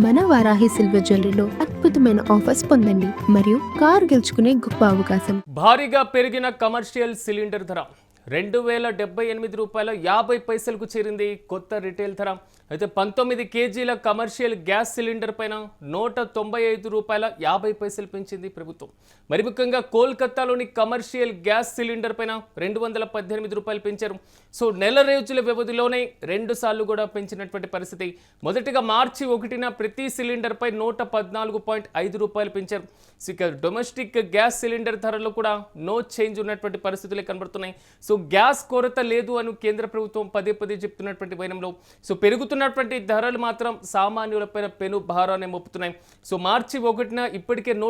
మన వారాహి సిల్వర్ జ్యువెలరీలో అద్భుతమైన ఆఫర్స్ పొందండి మరియు కారు గెలుచుకునే గొప్ప అవకాశం. భారీగా పెరిగిన కమర్షియల్ సిలిండర్ ధర రూ. 2078.50 చేరింది కొత్త రిటైల్ ధర. అయితే 19 కేజీల కమర్షియల్ గ్యాస్ సిలిండర్ పైన రూ. 195.50 పెంచింది ప్రభుత్వం. మరి ముఖ్యంగా కోల్కతాలోని కమర్షియల్ గ్యాస్ సిలిండర్ పైన రూ. 218 పెంచారు. సో నెల రోజుల వ్యవధిలోనే 2 సార్లు కూడా పెంచినటువంటి పరిస్థితి. మొదటిగా మార్చి 1న ప్రతి సిలిండర్ పై రూ. 114.5 పెంచారు. ఇక డొమెస్టిక్ గ్యాస్ సిలిండర్ ధరలో కూడా నో చేంజ్ ఉన్నటువంటి పరిస్థితులే కనబడుతున్నాయి. సో గ్యాస్ కొరత లేదు అని కేంద్ర ప్రభుత్వం పదే చెప్తున్నటువంటి వైనంలో సో పెరుగుతున్నటువంటి ధరలు మాత్రం సామాన్యులపైన పెను భారాన్ని మోపుతున్నాయి. సో మార్చి 1న ఇప్పటికే రూ.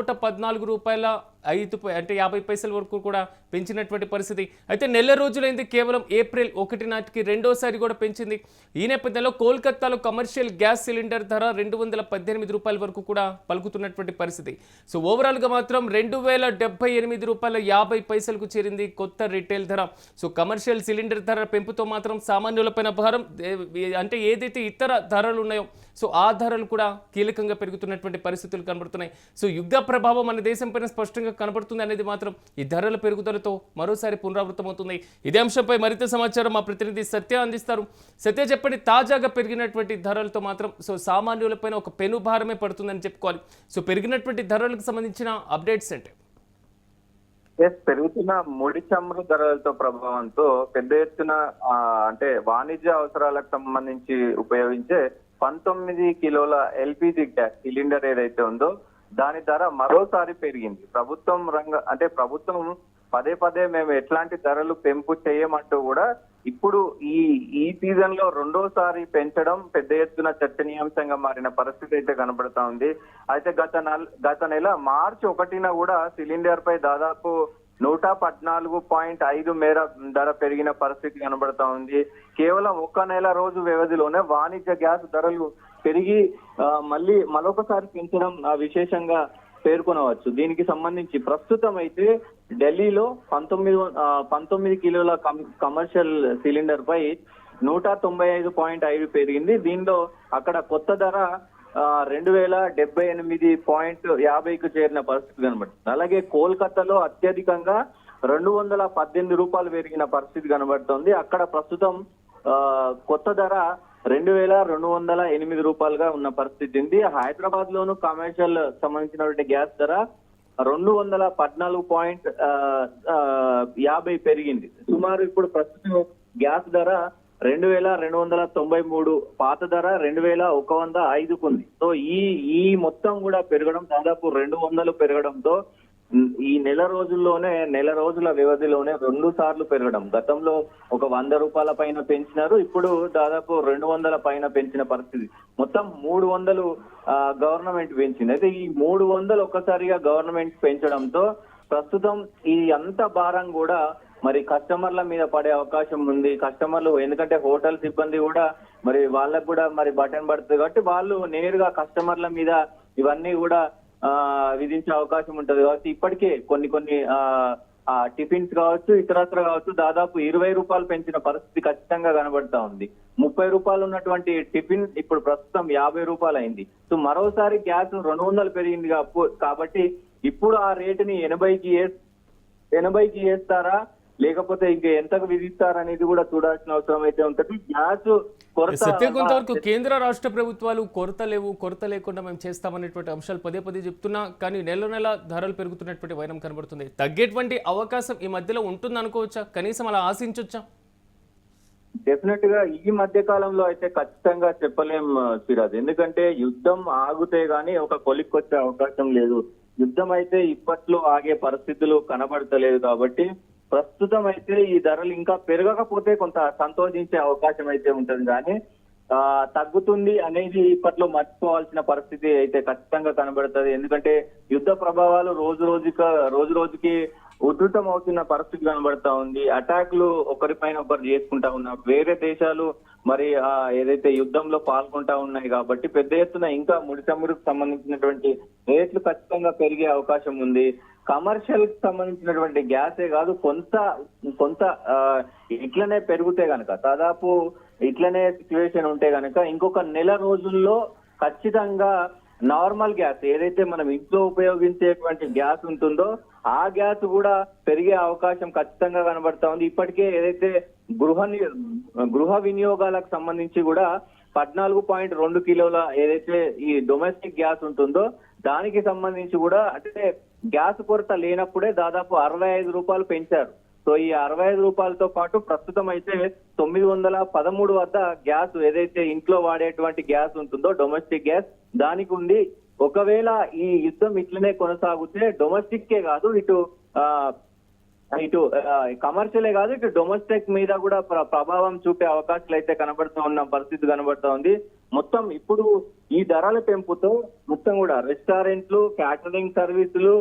114.50 వరకు కూడా పెంచినటువంటి పరిస్థితి. అయితే నెల రోజులైంది, కేవలం ఏప్రిల్ 1 నాటికి రెండోసారి కూడా పెంచింది. ఈ నేపథ్యంలో కోల్కతాలో కమర్షియల్ గ్యాస్ సిలిండర్ ధర రూ. 218 వరకు కూడా పలుకుతున్నటువంటి పరిస్థితి. సో ఓవరాల్గా మాత్రం రూ. 218.50 చేరింది కొత్త రిటైల్ ధర. సో కమర్షియల్ సిలిండర్ ధర పెంపుతో మాత్రం సామాన్యులపైన భారం అంటే ఏదైతే ఇతర ధరలు ఉన్నాయో సో ఆ ధరలు కూడా కీలకంగా పెరుగుతున్నటువంటి పరిస్థితులు కనబడుతున్నాయి. సో యుద్ధ ప్రభావం మన దేశం పైన స్పష్టంగా కనబడుతుంది అనేది మాత్రం ఈ ధరల పెరుగుదలతో మరోసారి పునరావృతమవుతుంది. ఇదే అంశంపై మరింత సమాచారం మా ప్రతినిధి సత్య అందిస్తారు. సత్య, చెప్పండి, తాజాగా పెరిగినటువంటి ధరలతో మాత్రం సో సామాన్యులపైన ఒక పెను భారమే పడుతుందని చెప్పుకోవాలి. సో పెరిగినటువంటి ధరలకు సంబంధించిన అప్డేట్స్ అంటే పెరుగుతున్న ముడి చమురు ధరలతో ప్రభావంతో పెద్ద ఎత్తున అంటే వాణిజ్య అవసరాలకు సంబంధించి ఉపయోగించే 19 కిలోల ఎల్పిజి గ్యాస్ సిలిండర్ ఏదైతే ఉందో దాని ధర మరోసారి పెరిగింది. ప్రభుత్వం పదే మేము ఎట్లాంటి ధరలు పెంపు చేయమంటూ కూడా ఇప్పుడు ఈ సీజన్ లో రెండోసారి పెంచడం పెద్ద ఎత్తున చర్చనీయాంశంగా మారిన పరిస్థితి అయితే కనబడతా ఉంది. అయితే గత నెల మార్చి 1న కూడా సిలిండర్ పై దాదాపు 114.5 మేర ధర పెరిగిన పరిస్థితి కనబడతా ఉంది. కేవలం ఒక్క నెల రోజు వ్యవధిలోనే వాణిజ్య గ్యాస్ ధరలు పెరిగి మరొకసారి పెంచడం విశేషంగా పేర్కొనవచ్చు. దీనికి సంబంధించి ప్రస్తుతం అయితే ఢిల్లీలో 19 కిలోల కమర్షియల్ సిలిండర్ పై 195.5 పెరిగింది. దీనిలో అక్కడ కొత్త ధర 2078.50 చేరిన పరిస్థితి కనబడుతుంది. అలాగే కోల్కతాలో అత్యధికంగా రూ. 218 పెరిగిన పరిస్థితి కనబడుతుంది. అక్కడ ప్రస్తుతం కొత్త ధర రూ. 2208 ఉన్న పరిస్థితి ఉంది. హైదరాబాద్ లోను కమర్షియల్ సంబంధించినటువంటి గ్యాస్ ధర 214.50 పెరిగింది. సుమారు ఇప్పుడు ప్రస్తుతం గ్యాస్ ధర 2293, పాత ధర 2105 ఉంది. సో ఈ మొత్తం కూడా పెరగడం దాదాపు 200 పెరగడంతో ఈ నెల రోజుల వ్యవధిలోనే 2 సార్లు పెరగడం. గతంలో ఒక ₹100 పైన పెంచినారు, ఇప్పుడు దాదాపు 200 పైన పెంచిన పరిస్థితి. మొత్తం 300 గవర్నమెంట్ పెంచింది. అయితే ఈ 300 ఒక్కసారిగా గవర్నమెంట్ పెంచడంతో ప్రస్తుతం ఈ అంత భారం కూడా మరి కస్టమర్ల మీద పడే అవకాశం ఉంది. కస్టమర్లు, ఎందుకంటే హోటల్ సిబ్బంది కూడా మరి వాళ్ళకు కూడా మరి బటన్ పడుతుంది కాబట్టి వాళ్ళు నేరుగా కస్టమర్ల మీద ఇవన్నీ కూడా విధించే అవకాశం ఉంటది. కాబట్టి ఇప్పటికే కొన్ని టిఫిన్స్ కావచ్చు, ఇతరత్ర కావచ్చు, దాదాపు ₹20 పెంచిన పరిస్థితి ఖచ్చితంగా కనబడతా ఉంది. ₹30 ఉన్నటువంటి టిఫిన్ ఇప్పుడు ప్రస్తుతం ₹50 అయింది. సో మరోసారి గ్యాస్ 200 పెరిగింది కాబట్టి ఇప్పుడు ఆ రేటుని 80కి వేస్తారా లేకపోతే ఇంకా ఎంతకు విధిస్తారనేది కూడా చూడాల్సిన అవసరం అయితే ఉంటుంది. గ్యాస్ కొంతవరకు కేంద్ర రాష్ట్ర ప్రభుత్వాలు కొరత లేకుండా మేము చేస్తామనేటువంటి అంశాలు పదే చెప్తున్నా కానీ నెల ధరలు పెరుగుతున్నటువంటి వైనం కనబడుతుంది. తగ్గేటువంటి అవకాశం ఈ మధ్యలో ఉంటుంది అనుకోవచ్చా? కనీసం అలా ఆశించొచ్చా? డెఫినెట్ గా ఈ మధ్య కాలంలో అయితే ఖచ్చితంగా చెప్పలేం సిరాజ్. ఎందుకంటే యుద్ధం ఆగితే గానీ ఒక కొలిక్కొచ్చే అవకాశం లేదు. యుద్ధం అయితే ఇప్పట్లో ఆగే పరిస్థితులు కనబడతలేదు. కాబట్టి ప్రస్తుతం అయితే ఈ ధరలు ఇంకా పెరగకపోతే కొంత సంతోషించే అవకాశం అయితే ఉంటుంది. కానీ తగ్గుతుంది అనేది ఇప్పట్లో మర్చిపోవాల్సిన పరిస్థితి అయితే ఖచ్చితంగా కనబడుతుంది. ఎందుకంటే యుద్ధ ప్రభావాలు రోజు రోజుకి ఉధృతం అవుతున్న పరిస్థితి కనబడతా ఉంది. అటాక్లు ఒకరిపైన ఒకరు చేసుకుంటా ఉన్నారు. వేరే దేశాలు మరి ఏదైతే యుద్ధంలో పాల్గొంటా ఉన్నాయి కాబట్టి పెద్ద ఎత్తున ఇంకా ముడి చమురుకు సంబంధించినటువంటి రేట్లు ఖచ్చితంగా పెరిగే అవకాశం ఉంది. కమర్షియల్ కి సంబంధించినటువంటి గ్యాసే కాదు, కొంత ఇట్లనే పెరిగితే గనక, దాదాపు ఇట్లనే సిచ్యువేషన్ ఉంటే గనక ఇంకొక నెల రోజుల్లో ఖచ్చితంగా నార్మల్ గ్యాస్ ఏదైతే మనం ఇంట్లో ఉపయోగించేటువంటి గ్యాస్ ఉంటుందో ఆ గ్యాస్ కూడా పెరిగే అవకాశం ఖచ్చితంగా కనబడతా ఉంది. ఇప్పటికే ఏదైతే గృహ వినియోగాలకు సంబంధించి కూడా 14.2 కిలోల ఏదైతే ఈ డొమెస్టిక్ గ్యాస్ ఉంటుందో దానికి సంబంధించి కూడా అంటే గ్యాస్ కొరత లేనప్పుడే దాదాపు 65 రూపాయలు పెంచారు. సో ఈ 65 రూపాయలతో పాటు ప్రస్తుతం అయితే 913 వద్ద గ్యాస్ ఏదైతే ఇంట్లో వాడేటువంటి గ్యాస్ ఉంటుందో డొమెస్టిక్ గ్యాస్ దానికి ఉంది. ఒకవేళ ఈ యుద్ధం ఇట్లనే కొనసాగితే డొమెస్టిక్ కాదు ఇటు కమర్షియలే కాదు ఇటు డొమెస్టిక్ మీద కూడా ప్రభావం చూపే అవకాశాలు అయితే పరిస్థితి కనబడతా ఉంది. మొత్తం ఇప్పుడు ఈ ధరల పెంపుతో మొత్తం కూడా రెస్టారెంట్లు, క్యాటరింగ్ సర్వీసులు,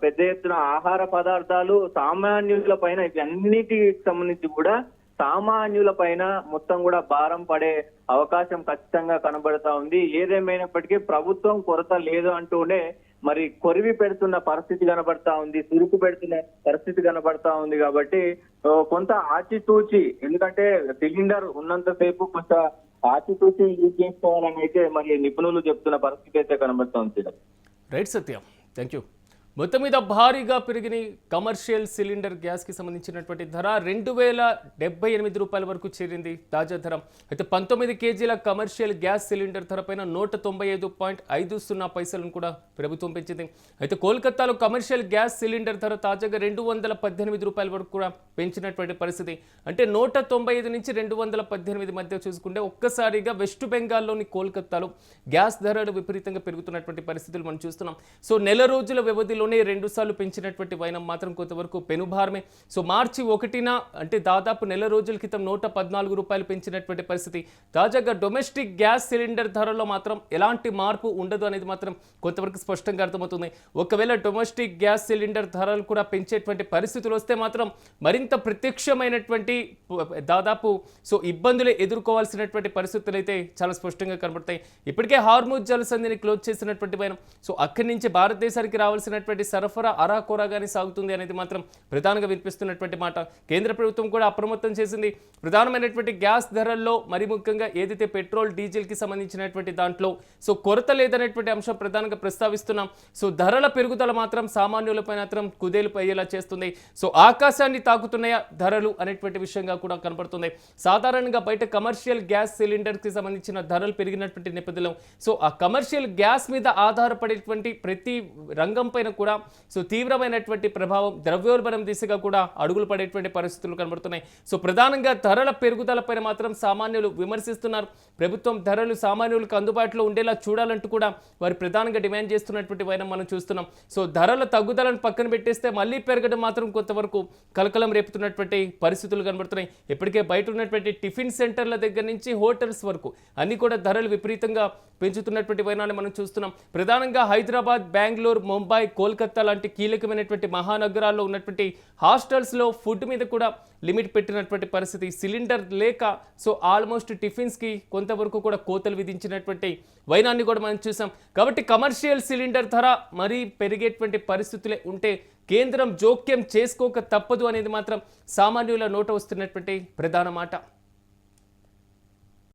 పెద్ద ఎత్తున ఆహార పదార్థాలు, సామాన్యుల పైన ఇవన్నిటికి సంబంధించి కూడా సామాన్యుల పైన మొత్తం కూడా భారం పడే అవకాశం ఖచ్చితంగా కనబడతా ఉంది. ఏదేమైనప్పటికీ ప్రభుత్వం కొరత లేదు అంటూనే మరి కొరివి పెడుతున్న పరిస్థితి కనబడతా ఉంది, సురుకు పెడుతున్న పరిస్థితి కనబడతా ఉంది. కాబట్టి కొంత ఆచితూచి, ఎందుకంటే సిలిండర్ ఉన్నంతసేపు కొంత ఆచితూచి యూజ్ చేసుకోవాలని అయితే మరి నిపుణులు చెప్తున్న పరిస్థితి అయితే కనబడతా ఉంది. Right Satyam, thank you. మొత్తం మీద భారీగా పెరిగిన కమర్షియల్ సిలిండర్ గ్యాస్కి సంబంధించినటువంటి ధర 2078 రూపాయల వరకు చేరింది తాజా ధర. అయితే 19 కేజీల కమర్షియల్ గ్యాస్ సిలిండర్ ధర పైన 195.50 పైసలను కూడా ప్రభుత్వం పెంచింది. అయితే కోల్కతాలో కమర్షియల్ గ్యాస్ సిలిండర్ ధర తాజాగా 218 రూపాయల వరకు కూడా పెంచినటువంటి పరిస్థితి. అంటే 195 నుంచి 218 మధ్య చూసుకుంటే ఒక్కసారిగా వెస్ట్ బెంగాల్లోని కోల్కతాలో గ్యాస్ ధరలు విపరీతంగా పెరుగుతున్నటువంటి పరిస్థితులు మనం చూస్తున్నాం. సో నెల రోజుల వ్యవధిలో 2 సార్లు పెంచినటువంటి వైనం మాత్రం కొంతవరకు పెనుభారమే. సో మార్చి 1న అంటే దాదాపు నెల రోజుల క్రితం 114 రూపాయలు పెంచినటువంటి పరిస్థితి. తాజాగా డొమెస్టిక్ గ్యాస్ సిలిండర్ ధరలో మాత్రం ఎలాంటి మార్పు ఉండదు అనేది మాత్రం కొంతవరకు స్పష్టంగా అర్థమవుతుంది. ఒకవేళ డొమెస్టిక్ గ్యాస్ సిలిండర్ ధరలు కూడా పెంచేటువంటి పరిస్థితులు వస్తే మాత్రం మరింత ప్రత్యక్షమైనటువంటి దాదాపు ఇబ్బందులు ఎదుర్కోవాల్సినటువంటి పరిస్థితులు అయితే చాలా స్పష్టంగా కనబడతాయి. ఇప్పటికే హార్ముజ్ జలసంధిని క్లోజ్ చేసినటువంటి వైనం. సో అక్కడి నుంచి భారతదేశానికి రావాల్సినటువంటి సరఫరా అరాకొరాగానే సాగుతుంది అనేది మాత్రం ప్రధానంగా వినిపిస్తున్నటువంటి మాట. కేంద్ర ప్రభుత్వం కూడా అప్రమత్తం చేసింది. ప్రధానమైనటువంటి గ్యాస్ ధరల్లో మరి ముఖ్యంగా ఏదైతే పెట్రోల్, డీజిల్ కి సంబంధించినటువంటి దాంట్లో కొరత లేదనేటువంటి అంశం ప్రధానంగా ప్రస్తావిస్తున్నాం. ధరల పెరుగుదల మాత్రం సామాన్యులపై మాత్రం కుదేలు అయ్యేలా చేస్తుంది. ఆకాశాన్ని తాకుతున్నాయా ధరలు అనేటువంటి విషయంగా కూడా కనబడుతుంది. సాధారణంగా బయట కమర్షియల్ గ్యాస్ సిలిండర్ కి సంబంధించిన ధరలు పెరిగినటువంటి నేపథ్యంలో ఆ కమర్షియల్ గ్యాస్ మీద ఆధారపడేటువంటి ప్రతి రంగం పైన కూడా తీవ్రమైనటువంటి ప్రభావం, ద్రవ్యోల్బణం దిశగా కూడా అడుగులు పడేటువంటి పరిస్థితులు కనబడుతున్నాయి. ప్రధానంగా ధరల పెరుగుదలపైన మాత్రం సామాన్యులు విమర్శిస్తున్నారు. ప్రభుత్వం ధరలు సామాన్యులకు అందుబాటులో ఉండేలా చూడాలంటూ కూడా వారు ప్రధానంగా డిమాండ్ చేస్తున్నటువంటి వైనం మనం చూస్తున్నాం. ధరల తగ్గుదలను పక్కన పెట్టేస్తే మళ్ళీ పెరగడం మాత్రం కొంతవరకు కలకలం రేపుతున్నటువంటి పరిస్థితులు కనబడుతున్నాయి. ఇప్పటికే బయట ఉన్నటువంటి టిఫిన్ సెంటర్ల దగ్గర నుంచి హోటల్స్ వరకు అన్ని కూడా ధరలు విపరీతంగా పెంచుతున్నటువంటి వైనాన్ని మనం చూస్తున్నాం. ప్రధానంగా హైదరాబాద్, బెంగళూరు, ముంబై, కోల్కతా లాంటి కీలకమైనటువంటి మహానగరాల్లో ఉన్నటువంటి హాస్టల్స్లో ఫుడ్ మీద కూడా లిమిట్ పెట్టినటువంటి పరిస్థితి. సిలిండర్ లేక ఆల్మోస్ట్ టిఫిన్స్కి కొంతవరకు కూడా కోతలు విధించినటువంటి వైనాన్ని కూడా మనం చూసాం. కాబట్టి కమర్షియల్ సిలిండర్ ధర మరీ పెరిగేటువంటి పరిస్థితులే ఉంటే కేంద్రం జోక్యం చేసుకోక తప్పదు అనేది మాత్రం సామాన్యుల నోట వస్తున్నటువంటి ప్రధాన మాట.